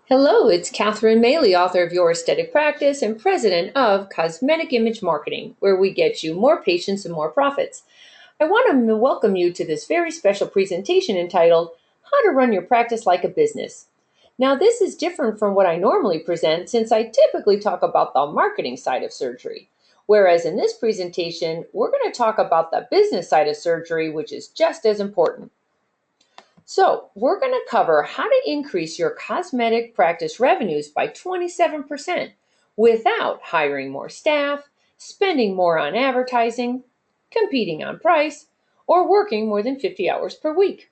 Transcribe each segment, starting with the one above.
Hello, it's Catherine Maley, author of Your Aesthetic Practice and president of Cosmetic Image Marketing, where we get you more patients and more profits. I want to welcome you to this very special presentation entitled How to Run Your Practice Like a Business. Now, this is different from what I normally present since I typically talk about the marketing side of surgery. Whereas in this presentation, we're going to talk about the business side of surgery, which is just as important. So, we're going to cover how to increase your cosmetic practice revenues by 27% without hiring more staff, spending more on advertising, competing on price, or working more than 50 hours per week.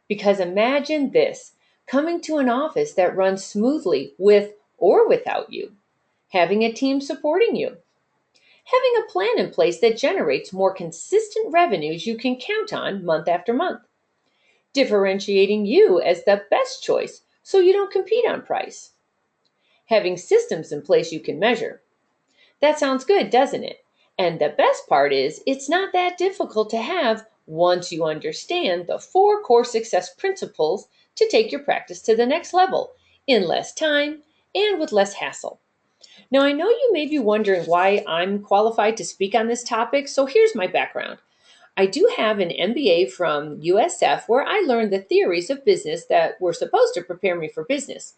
Because imagine this, coming to an office that runs smoothly with or without you, having a team supporting you, having a plan in place that generates more consistent revenues you can count on month after month, differentiating you as the best choice so you don't compete on price. Having systems in place you can measure. That sounds good, doesn't it? And the best part is, it's not that difficult to have once you understand the 4 core success principles to take your practice to the next level in less time and with less hassle. Now, I know you may be wondering why I'm qualified to speak on this topic, so here's my background. I do have an MBA from USF where I learned the theories of business that were supposed to prepare me for business.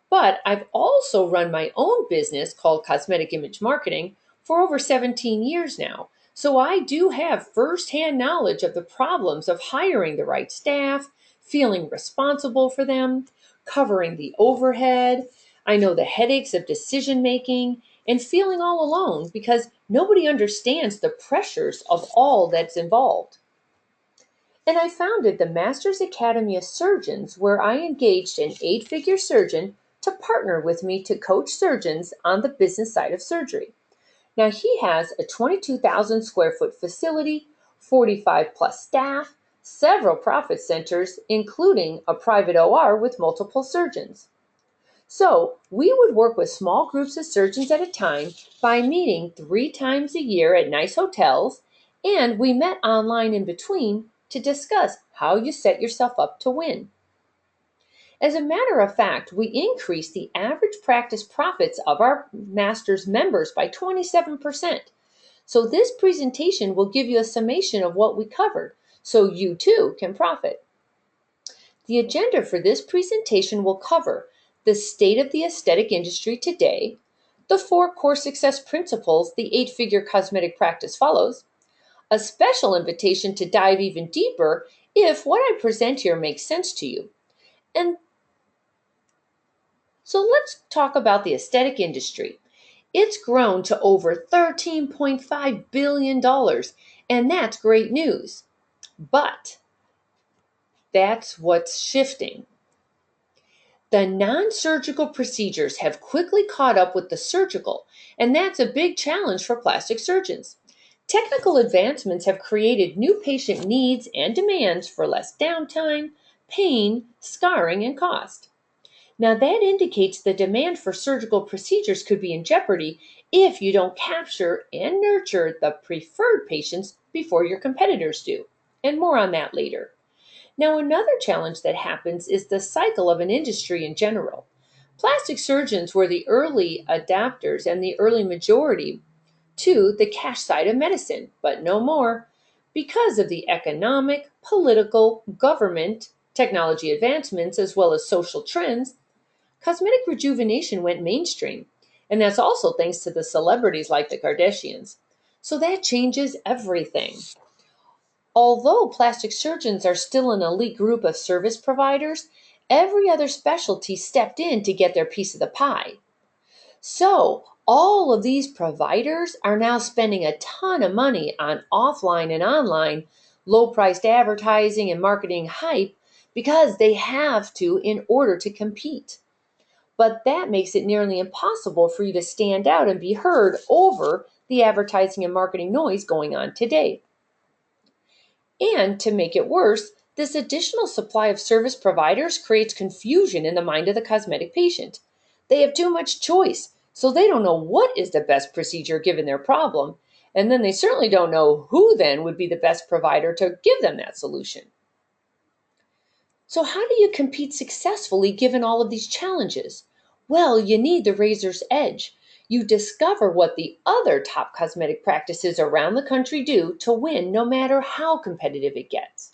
But I've also run my own business called Cosmetic Image Marketing for over 17 years now. So I do have firsthand knowledge of the problems of hiring the right staff, feeling responsible for them, covering the overhead. I know the headaches of decision making and feeling all alone because nobody understands the pressures of all that's involved. And I founded the Masters Academy of Surgeons, where I engaged an 8-figure surgeon to partner with me to coach surgeons on the business side of surgery. Now, he has a 22,000 square foot facility, 45 plus staff, several profit centers, including a private OR with multiple surgeons. So, we would work with small groups of surgeons at a time by meeting 3 times a year at nice hotels, and we met online in between to discuss how you set yourself up to win. As a matter of fact, we increased the average practice profits of our Masters members by 27%. So, this presentation will give you a summation of what we covered so you too can profit. The agenda for this presentation will cover the state of the aesthetic industry today, the 4 core success principles the 8-figure cosmetic practice follows, a special invitation to dive even deeper if what I present here makes sense to you. And so let's talk about the aesthetic industry. It's grown to over $13.5 billion, and that's great news. But that's what's shifting. The non-surgical procedures have quickly caught up with the surgical, and that's a big challenge for plastic surgeons. Technical advancements have created new patient needs and demands for less downtime, pain, scarring, and cost. Now, that indicates the demand for surgical procedures could be in jeopardy if you don't capture and nurture the preferred patients before your competitors do. And more on that later. Now, another challenge that happens is the cycle of an industry in general. Plastic surgeons were the early adapters and the early majority to the cash side of medicine, but no more. Because of the economic, political, government, technology advancements, as well as social trends, cosmetic rejuvenation went mainstream. And that's also thanks to the celebrities like the Kardashians. So that changes everything. Although plastic surgeons are still an elite group of service providers, every other specialty stepped in to get their piece of the pie. So, all of these providers are now spending a ton of money on offline and online low priced advertising and marketing hype because they have to in order to compete. But that makes it nearly impossible for you to stand out and be heard over the advertising and marketing noise going on today. And to make it worse, this additional supply of service providers creates confusion in the mind of the cosmetic patient. They have too much choice, so they don't know what is the best procedure given their problem, and then they certainly don't know who then would be the best provider to give them that solution. So, how do you compete successfully given all of these challenges? Well, you need the razor's edge. You discover what the other top cosmetic practices around the country do to win, no matter how competitive it gets.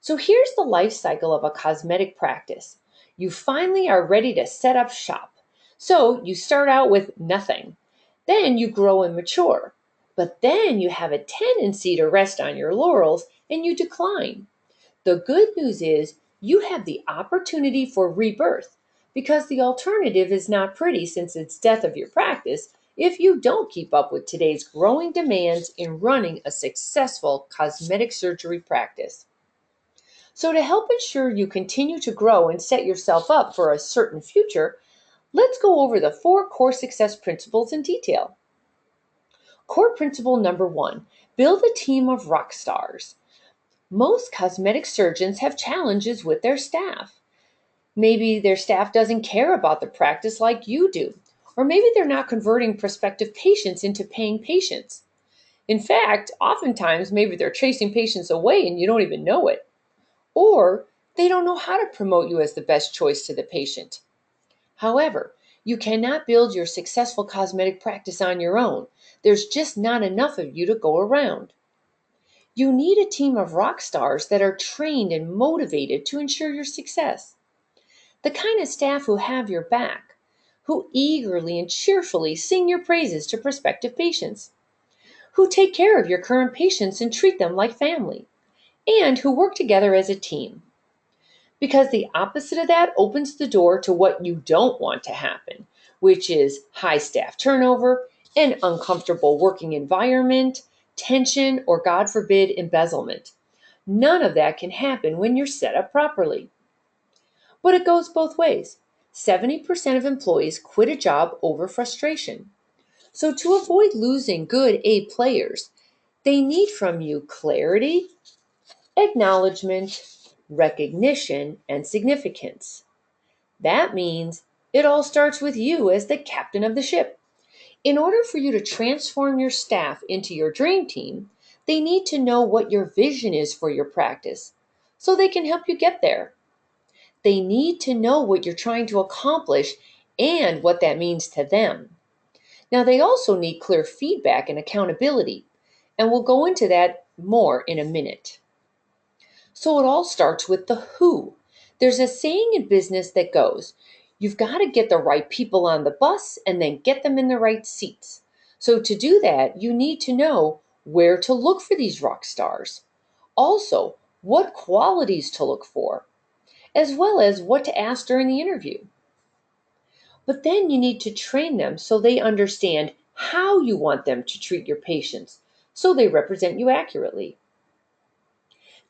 So, here's the life cycle of a cosmetic practice. You finally are ready to set up shop. So, you start out with nothing. Then you grow and mature. But then you have a tendency to rest on your laurels and you decline. The good news is you have the opportunity for rebirth because the alternative is not pretty since it's death of your practice if you don't keep up with today's growing demands in running a successful cosmetic surgery practice. So, to help ensure you continue to grow and set yourself up for a certain future, let's go over the 4 core success principles in detail. Core principle number 1: build a team of rock stars. Most cosmetic surgeons have challenges with their staff. Maybe their staff doesn't care about the practice like you do, or maybe they're not converting prospective patients into paying patients. In fact, oftentimes maybe they're chasing patients away and you don't even know it. Or they don't know how to promote you as the best choice to the patient. However, you cannot build your successful cosmetic practice on your own. There's just not enough of you to go around. You need a team of rock stars that are trained and motivated to ensure your success. The kind of staff who have your back, who eagerly and cheerfully sing your praises to prospective patients, who take care of your current patients and treat them like family, and who work together as a team. Because the opposite of that opens the door to what you don't want to happen, which is high staff turnover, an uncomfortable working environment, tension, or God forbid, embezzlement. None of that can happen when you're set up properly. But it goes both ways. 70% of employees quit a job over frustration. So, to avoid losing good A players, they need from you clarity, acknowledgement, recognition, and significance. That means it all starts with you as the captain of the ship. In order for you to transform your staff into your dream team, they need to know what your vision is for your practice so they can help you get there. They need to know what you're trying to accomplish and what that means to them. Now, they also need clear feedback and accountability, and we'll go into that more in a minute. So, it all starts with the who. There's a saying in business that goes, you've got to get the right people on the bus and then get them in the right seats. So, to do that, you need to know where to look for these rock stars. Also, what qualities to look for, as well as what to ask during the interview. But then you need to train them so they understand how you want them to treat your patients so they represent you accurately.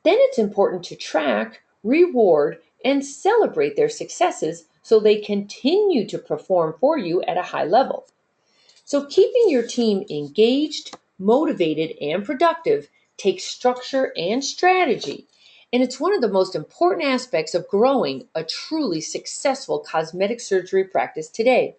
Then it's important to track, reward, and celebrate their successes so they continue to perform for you at a high level. So, keeping your team engaged, motivated, and productive takes structure and strategy. And it's one of the most important aspects of growing a truly successful cosmetic surgery practice today.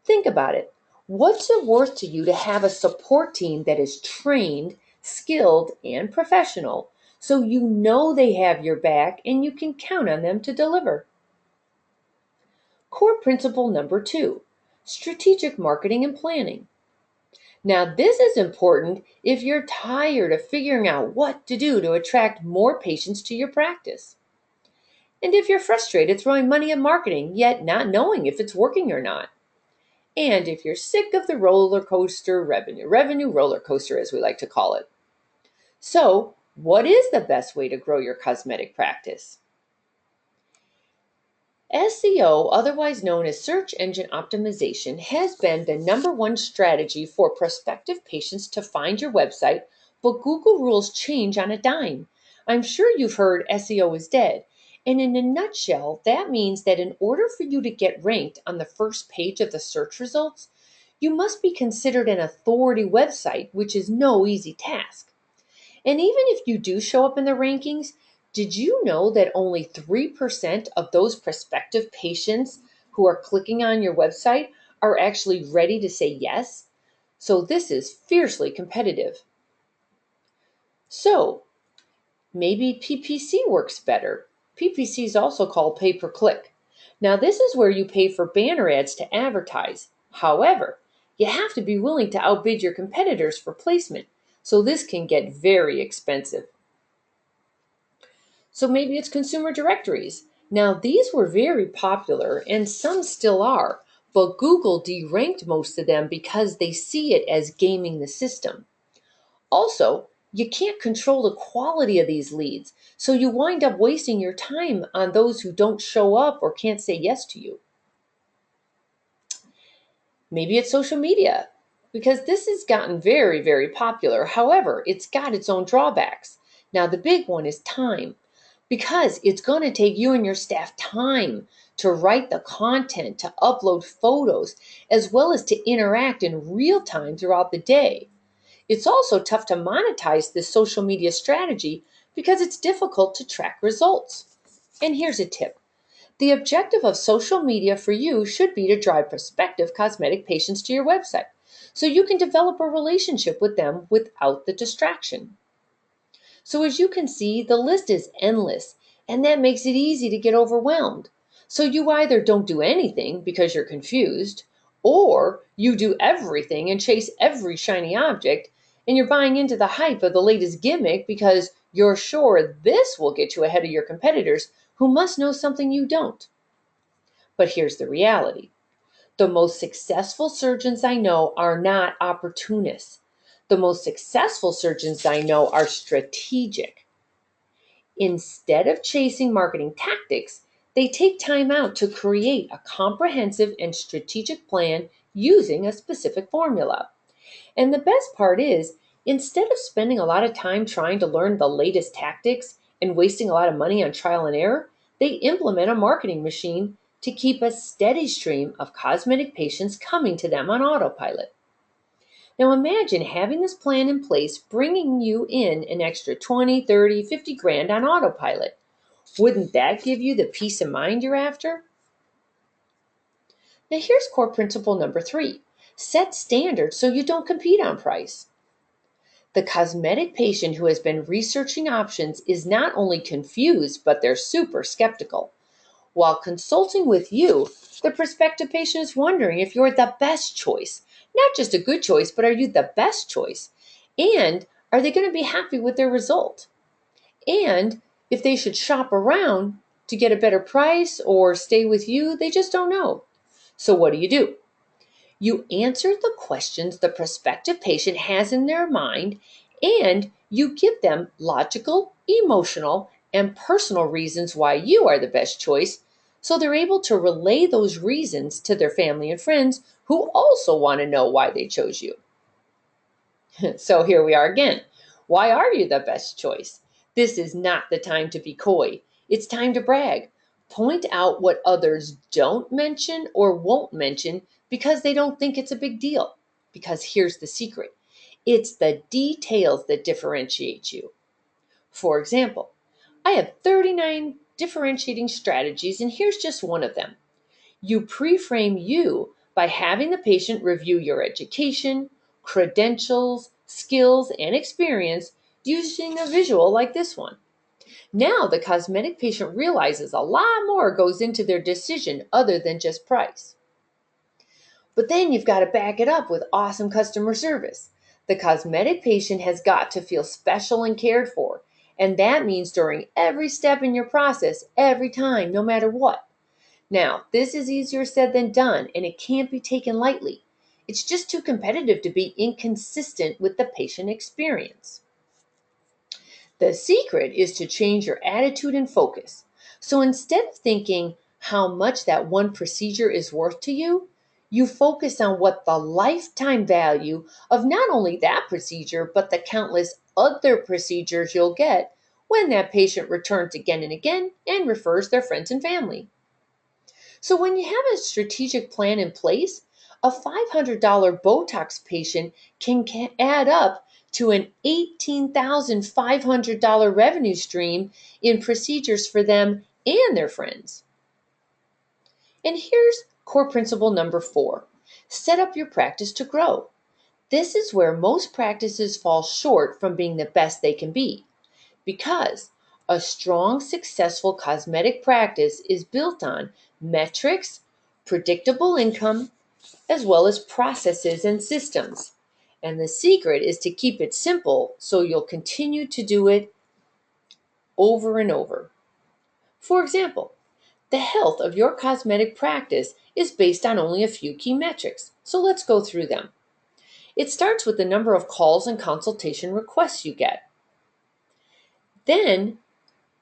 Think about it. What's it worth to you to have a support team that is trained, skilled, and professional so you know they have your back and you can count on them to deliver? Core principle number 2: strategic marketing and planning. Now, this is important if you're tired of figuring out what to do to attract more patients to your practice. And if you're frustrated throwing money at marketing, yet not knowing if it's working or not. And if you're sick of the roller coaster revenue roller coaster, as we like to call it. So, what is the best way to grow your cosmetic practice? SEO, otherwise known as search engine optimization, has been the number one strategy for prospective patients to find your website, but Google rules change on a dime. I'm sure you've heard SEO is dead. And in a nutshell, that means that in order for you to get ranked on the first page of the search results, you must be considered an authority website, which is no easy task. And even if you do show up in the rankings, did you know that only 3% of those prospective patients who are clicking on your website are actually ready to say yes? So this is fiercely competitive. So, Maybe PPC works better. PPC is also called pay per click. Now, this is where you pay for banner ads to advertise. However, you have to be willing to outbid your competitors for placement, so this can get very expensive. So maybe it's consumer directories. Now, these were very popular and some still are, but Google deranked most of them because they see it as gaming the system. Also, you can't control the quality of these leads, so you wind up wasting your time on those who don't show up or can't say yes to you. Maybe it's social media, because this has gotten very, very popular. However, it's got its own drawbacks. Now, the big one is time, because it's going to take you and your staff time to write the content, to upload photos, as well as to interact in real time throughout the day. It's also tough to monetize this social media strategy because it's difficult to track results. And here's a tip. The objective of social media for you should be to drive prospective cosmetic patients to your website so you can develop a relationship with them without the distraction. So, as you can see, the list is endless, and that makes it easy to get overwhelmed. So, you either don't do anything because you're confused, or you do everything and chase every shiny object, and you're buying into the hype of the latest gimmick because you're sure this will get you ahead of your competitors who must know something you don't. But here's the reality. The most successful surgeons I know are not opportunists. The most successful surgeons I know are strategic. Instead of chasing marketing tactics, they take time out to create a comprehensive and strategic plan using a specific formula. And the best part is, instead of spending a lot of time trying to learn the latest tactics and wasting a lot of money on trial and error, they implement a marketing machine to keep a steady stream of cosmetic patients coming to them on autopilot. Now imagine having this plan in place bringing you in an extra 20, 30, 50 grand on autopilot. Wouldn't that give you the peace of mind you're after? Now here's core principle number 3. Set standards so you don't compete on price. The cosmetic patient who has been researching options is not only confused, but they're super skeptical. While consulting with you, the prospective patient is wondering if you're the best choice. Not just a good choice, but are you the best choice? And are they going to be happy with their result? And if they should shop around to get a better price or stay with you, they just don't know. So what do? You answer the questions the prospective patient has in their mind, and you give them logical, emotional, and personal reasons why you are the best choice, so they're able to relay those reasons to their family and friends who also want to know why they chose you. So here we are again. Why are you the best choice? This is not the time to be coy. It's time to brag. Point out what others don't mention or won't mention because they don't think it's a big deal. Because here's the secret. It's the details that differentiate you. For example, I have 39 differentiating strategies, and here's just one of them. You pre-frame you by having the patient review your education, credentials, skills, and experience using a visual like this one. Now the cosmetic patient realizes a lot more goes into their decision other than just price. But then you've got to back it up with awesome customer service. The cosmetic patient has got to feel special and cared for, and that means during every step in your process, every time, no matter what. Now, this is easier said than done, and it can't be taken lightly. It's just too competitive to be inconsistent with the patient experience. The secret is to change your attitude and focus. So instead of thinking how much that one procedure is worth to you, you focus on what the lifetime value of not only that procedure, but the countless other procedures you'll get when that patient returns again and again and refers their friends and family. So when you have a strategic plan in place, a $500 Botox patient can add up to an $18,500 revenue stream in procedures for them and their friends. And here's core principle number 4. Set up your practice to grow. This is where most practices fall short from being the best they can be. because a strong, successful cosmetic practice is built on metrics, predictable income, as well as processes and systems. And the secret is to keep it simple so you'll continue to do it over and over. For example, the health of your cosmetic practice is based on only a few key metrics. So let's go through them. It starts with the number of calls and consultation requests you get. Then,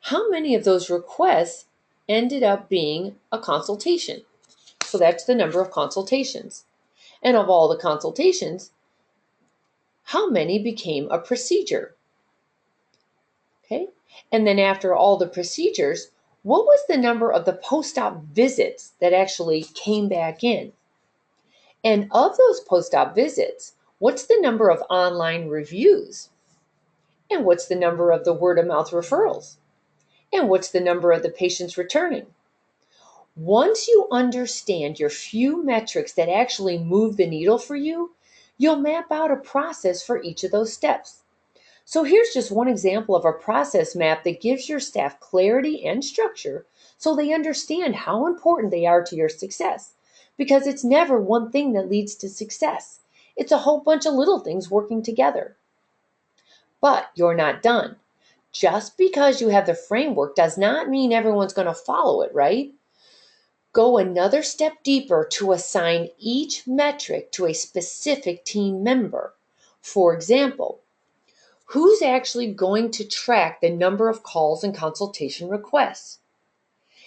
how many of those requests ended up being a consultation? So that's the number of consultations. And of all the consultations, how many became a procedure? Okay. And then after all the procedures, what was the number of the post-op visits that actually came back in? And of those post-op visits, what's the number of online reviews? And what's the number of the word-of-mouth referrals? And what's the number of the patients returning? Once you understand your few metrics that actually move the needle for you, you'll map out a process for each of those steps. So here's just one example of a process map that gives your staff clarity and structure so they understand how important they are to your success. Because it's never one thing that leads to success. It's a whole bunch of little things working together. But you're not done. Just because you have the framework does not mean everyone's going to follow it, right? Go another step deeper to assign each metric to a specific team member. For example, who's actually going to track the number of calls and consultation requests?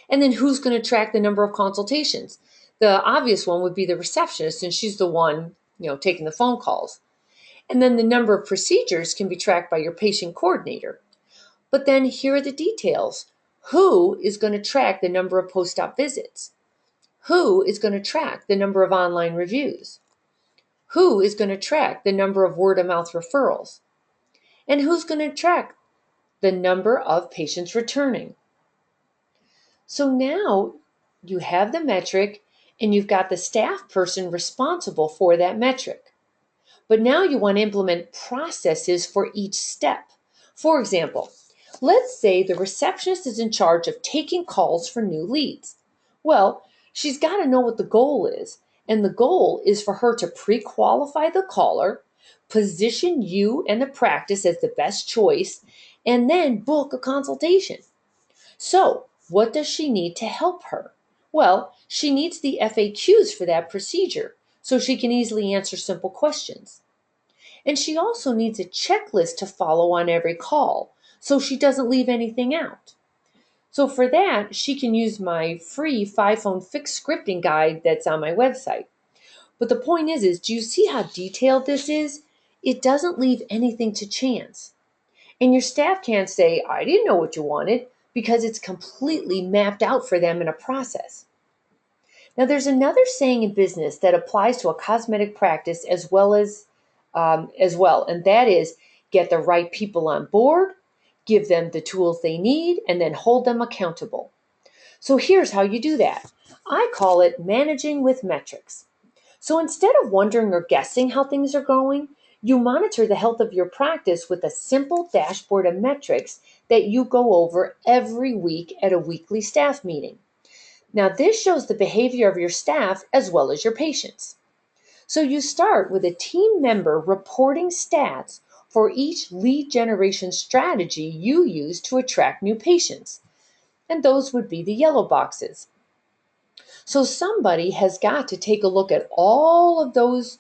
And then who's going to track the number of consultations? The obvious one would be the receptionist, and she's the one, taking the phone calls. And then the number of procedures can be tracked by your patient coordinator. But then here are the details. Who is going to track the number of post-op visits? Who is going to track the number of online reviews? Who is going to track the number of word-of-mouth referrals? And who's going to track the number of patients returning? So now you have the metric and you've got the staff person responsible for that metric. But now you want to implement processes for each step. For example, let's say the receptionist is in charge of taking calls for new leads. Well, she's got to know what the goal is. And the goal is for her to pre-qualify the caller, position you and the practice as the best choice, and then book a consultation. So, what does she need to help her? Well, she needs the FAQs for that procedure so she can easily answer simple questions. And she also needs a checklist to follow on every call so she doesn't leave anything out. So for that, she can use my free 5-phone fixed scripting guide that's on my website. But the point is, do you see how detailed this is? It doesn't leave anything to chance. And your staff can't say, I didn't know what you wanted, because it's completely mapped out for them in a process. Now, there's another saying in business that applies to a cosmetic practice as well, and that is get the right people on board, give them the tools they need, and then hold them accountable. So here's how you do that. I call it managing with metrics. So instead of wondering or guessing how things are going, you monitor the health of your practice with a simple dashboard of metrics that you go over every week at a weekly staff meeting. Now, this shows the behavior of your staff as well as your patients. So you start with a team member reporting stats for each lead generation strategy you use to attract new patients. And those would be the yellow boxes. So somebody has got to take a look at all of those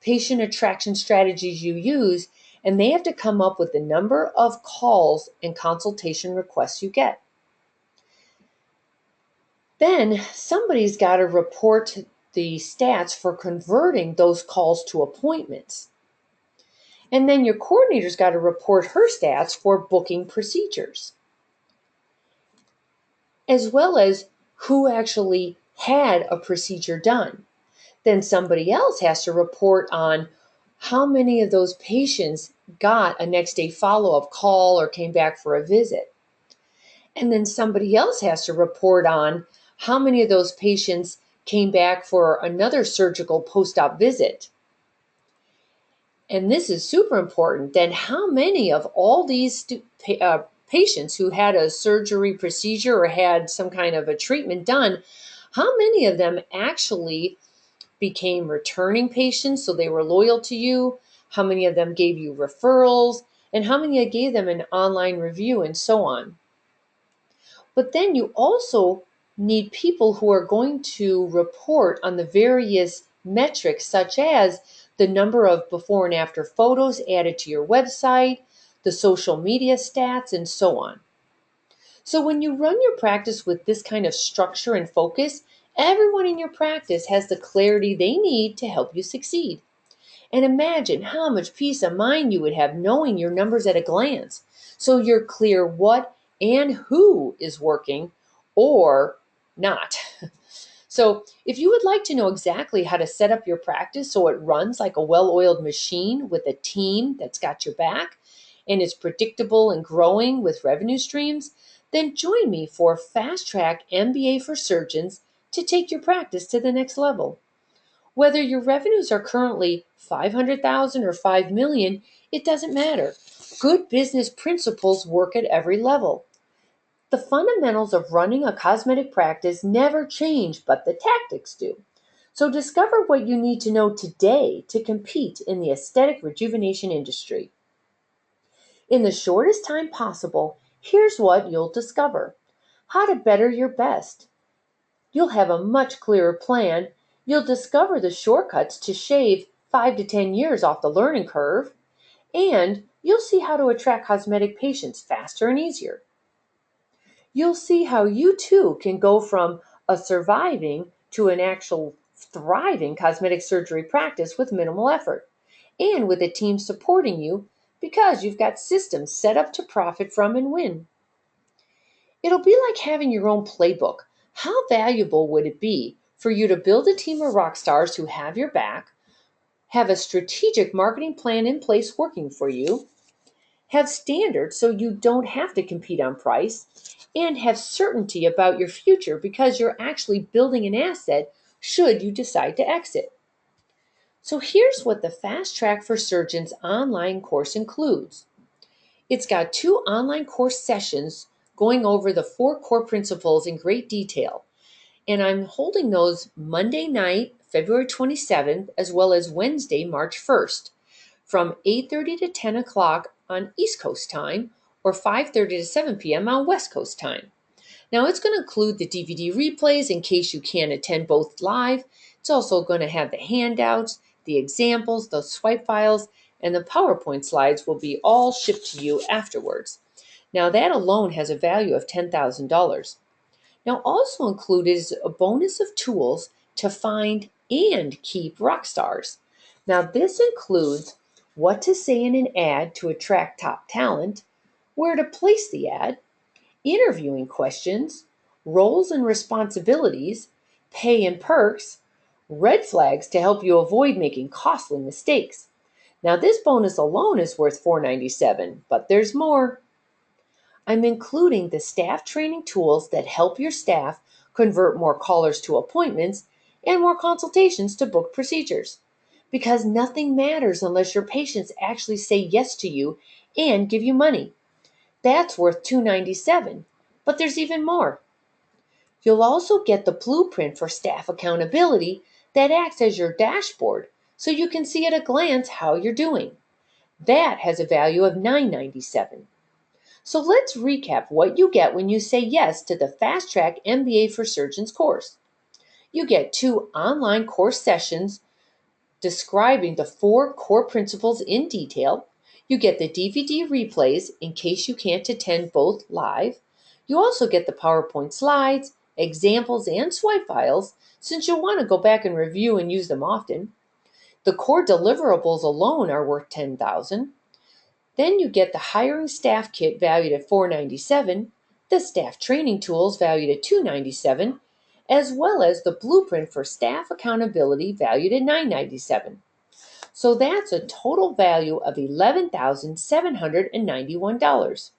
patient attraction strategies you use, and they have to come up with the number of calls and consultation requests you get. Then somebody's got to report the stats for converting those calls to appointments. And then your coordinator's got to report her stats for booking procedures, as well as who actually had a procedure done. Then somebody else has to report on how many of those patients got a next day follow-up call or came back for a visit. And then somebody else has to report on how many of those patients came back for another surgical post-op visit. And this is super important, then how many of all these patients who had a surgery procedure or had some kind of a treatment done, how many of them actually became returning patients, so they were loyal to you? How many of them gave you referrals? And how many gave them an online review, and so on? But then you also need people who are going to report on the various metrics, such as the number of before and after photos added to your website, the social media stats, and so on. So when you run your practice with this kind of structure and focus, everyone in your practice has the clarity they need to help you succeed. And imagine how much peace of mind you would have knowing your numbers at a glance. So you're clear what and who is working or not. So if you would like to know exactly how to set up your practice so it runs like a well-oiled machine with a team that's got your back and is predictable and growing with revenue streams, then join me for Fast Track MBA for Surgeons to take your practice to the next level. Whether your revenues are currently 500,000 or 5 million, it doesn't matter. Good business principles work at every level. The fundamentals of running a cosmetic practice never change, but the tactics do. So discover what you need to know today to compete in the aesthetic rejuvenation industry. In the shortest time possible, here's what you'll discover: how to better your best. You'll have a much clearer plan. You'll discover the shortcuts to shave 5 to 10 years off the learning curve, and you'll see how to attract cosmetic patients faster and easier. You'll see how you too can go from a surviving to an actual thriving cosmetic surgery practice with minimal effort and with a team supporting you because you've got systems set up to profit from and win. It'll be like having your own playbook. How valuable would it be for you to build a team of rock stars who have your back, have a strategic marketing plan in place working for you, have standards so you don't have to compete on price, and have certainty about your future because you're actually building an asset should you decide to exit. So here's what the Fast Track for Surgeons online course includes. It's got 2 online course sessions going over the 4 core principles in great detail. And I'm holding those Monday night, February 27th, as well as Wednesday, March 1st, from 8:30 to 10 o'clock on East Coast time or 5:30 to 7 p.m. on West Coast time. Now, it's going to include the DVD replays in case you can't attend both live. It's also going to have the handouts, the examples, the swipe files, and the PowerPoint slides will be all shipped to you afterwards. Now, that alone has a value of $10,000. Now, also included is a bonus of tools to find and keep rock stars. Now, this includes what to say in an ad to attract top talent, where to place the ad, interviewing questions, roles and responsibilities, pay and perks, red flags to help you avoid making costly mistakes. Now, this bonus alone is worth $497, but there's more. I'm including the staff training tools that help your staff convert more callers to appointments and more consultations to booked procedures. Because nothing matters unless your patients actually say yes to you and give you money. That's worth $297, but there's even more. You'll also get the blueprint for staff accountability that acts as your dashboard so you can see at a glance how you're doing. That has a value of $997. So let's recap what you get when you say yes to the Fast Track MBA for Surgeons course. You get 2 online course sessions describing the 4 core principles in detail. You get the DVD replays in case you can't attend both live. You also get the PowerPoint slides, examples, and swipe files since you'll want to go back and review and use them often. The core deliverables alone are worth $10,000. Then you get the hiring staff kit valued at $497, the staff training tools valued at $297, as well as the blueprint for staff accountability valued at $997. So that's a total value of $11,791.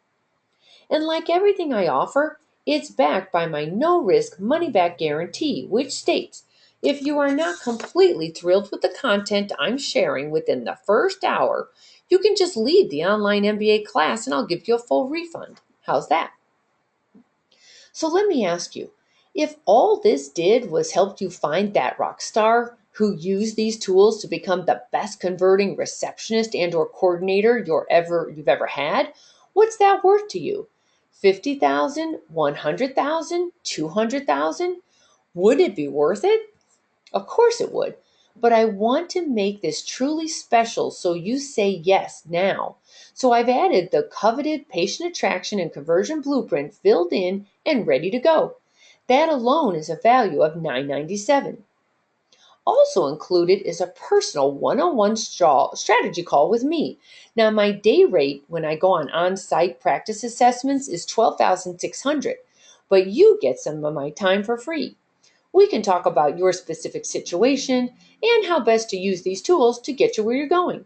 And like everything I offer, it's backed by my no-risk money-back guarantee, which states If you are not completely thrilled with the content I'm sharing within the first hour, you can just leave the online MBA class and I'll give you a full refund. How's that? So let me ask you, if all this did was help you find that rock star who used these tools to become the best converting receptionist and or coordinator you've ever had, what's that worth to you? 50,000, 100,000, 200,000? Would it be worth it? Of course it would. But I want to make this truly special so you say yes now. So I've added the coveted patient attraction and conversion blueprint filled in and ready to go. That alone is a value of $9.97. Also included is a personal one-on-one strategy call with me. Now my day rate when I go on-site practice assessments is $12,600, but you get some of my time for free. We can talk about your specific situation and how best to use these tools to get you where you're going.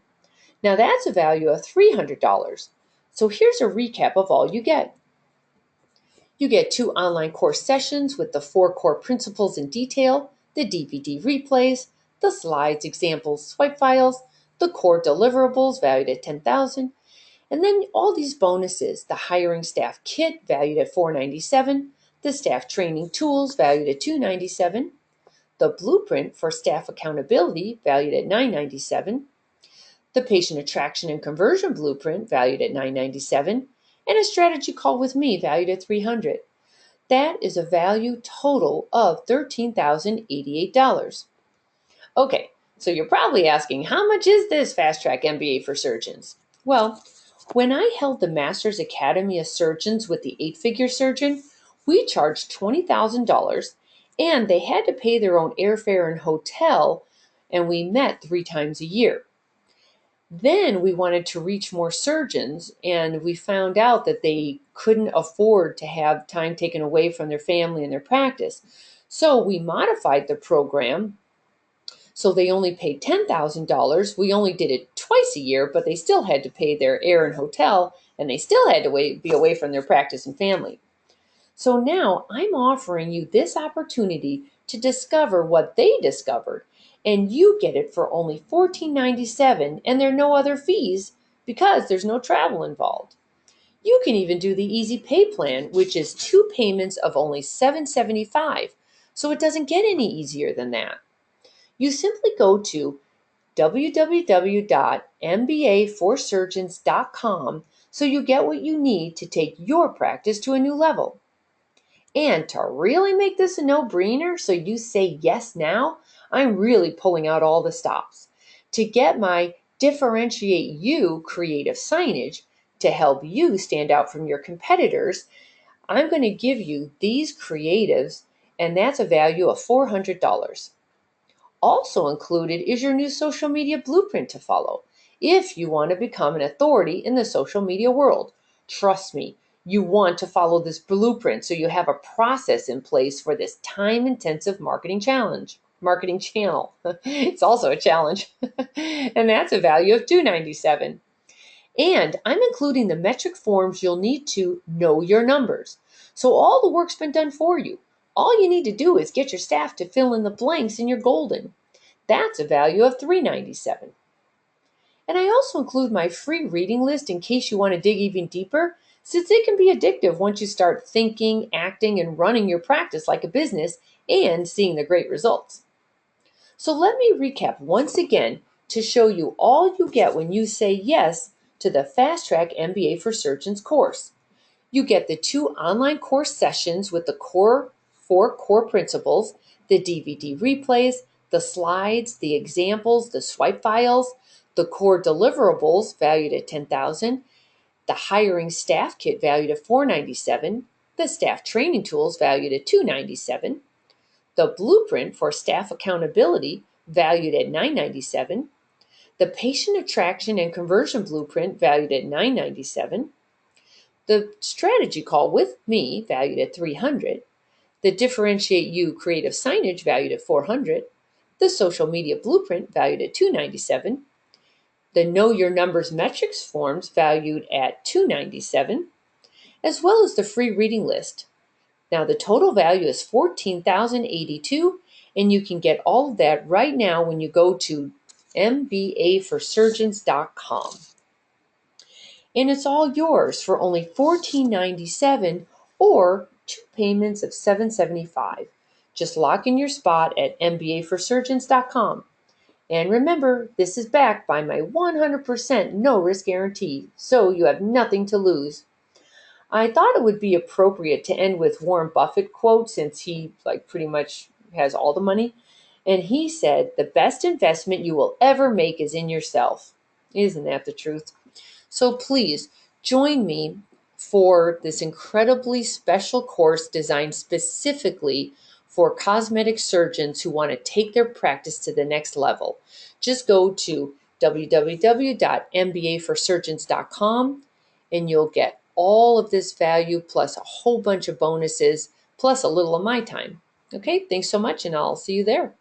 Now that's a value of $300. So here's a recap of all you get. You get 2 online course sessions with the 4 core principles in detail, the DVD replays, the slides, examples, swipe files, the core deliverables valued at $10,000, and then all these bonuses, the hiring staff kit valued at $497, the staff training tools valued at $297, the blueprint for staff accountability valued at $997, the patient attraction and conversion blueprint valued at $997, and a strategy call with me valued at $300. That is a value total of $13,088. Okay, so you're probably asking, how much is this Fast Track MBA for surgeons? Well, when I held the Masters Academy of Surgeons with the 8-figure surgeon, we charged $20,000 and they had to pay their own airfare and hotel, and we met 3 times a year. Then we wanted to reach more surgeons, and we found out that they couldn't afford to have time taken away from their family and their practice. So we modified the program so they only paid $10,000. We only did it twice a year, but they still had to pay their air and hotel, and they still had to be away from their practice and family. So now I'm offering you this opportunity to discover what they discovered, and you get it for only $14.97, and there are no other fees because there's no travel involved. You can even do the easy pay plan, which is 2 payments of only $775, so it doesn't get any easier than that. You simply go to www.mbaforsurgeons.com so you get what you need to take your practice to a new level. And to really make this a no-brainer so you say yes now, I'm really pulling out all the stops. To get my Differentiate You creative signage to help you stand out from your competitors, I'm going to give you these creatives, and that's a value of $400. Also included is your new social media blueprint to follow if you want to become an authority in the social media world. Trust me, you want to follow this blueprint so you have a process in place for this time-intensive marketing channel. It's also a challenge. And that's a value of $297. And I'm including the metric forms you'll need to know your numbers. So all the work's been done for you. All you need to do is get your staff to fill in the blanks and you're golden. That's a value of $397. And I also include my free reading list in case you want to dig even deeper, since it can be addictive once you start thinking, acting, and running your practice like a business and seeing the great results. So let me recap once again to show you all you get when you say yes to the Fast Track MBA for Surgeons course. You get the 2 online course sessions with the 4 core principles, the DVD replays, the slides, the examples, the swipe files, the core deliverables valued at $10,000, the hiring staff kit valued at $497, the staff training tools valued at $297, the blueprint for staff accountability valued at $997, the patient attraction and conversion blueprint valued at $997, the strategy call with me valued at $300, the Differentiate You creative signage valued at $400, the social media blueprint valued at $297, the Know Your Numbers metrics forms valued at $297, as well as the free reading list. Now the total value is $14,082, And you can get all of that right now when you go to mbaforsurgeons.com. And it's all yours for only $14.97 or 2 payments of $7.75. Just lock in your spot at mbaforsurgeons.com. And remember, this is backed by my 100% no risk guarantee, so you have nothing to lose. I thought it would be appropriate to end with Warren Buffett quote, since he pretty much has all the money. And he said, "The best investment you will ever make is in yourself." Isn't that the truth? So please join me for this incredibly special course designed specifically for cosmetic surgeons who want to take their practice to the next level. Just go to www.mbaforsurgeons.com and you'll get all of this value plus a whole bunch of bonuses plus a little of my time. Okay, thanks so much and I'll see you there.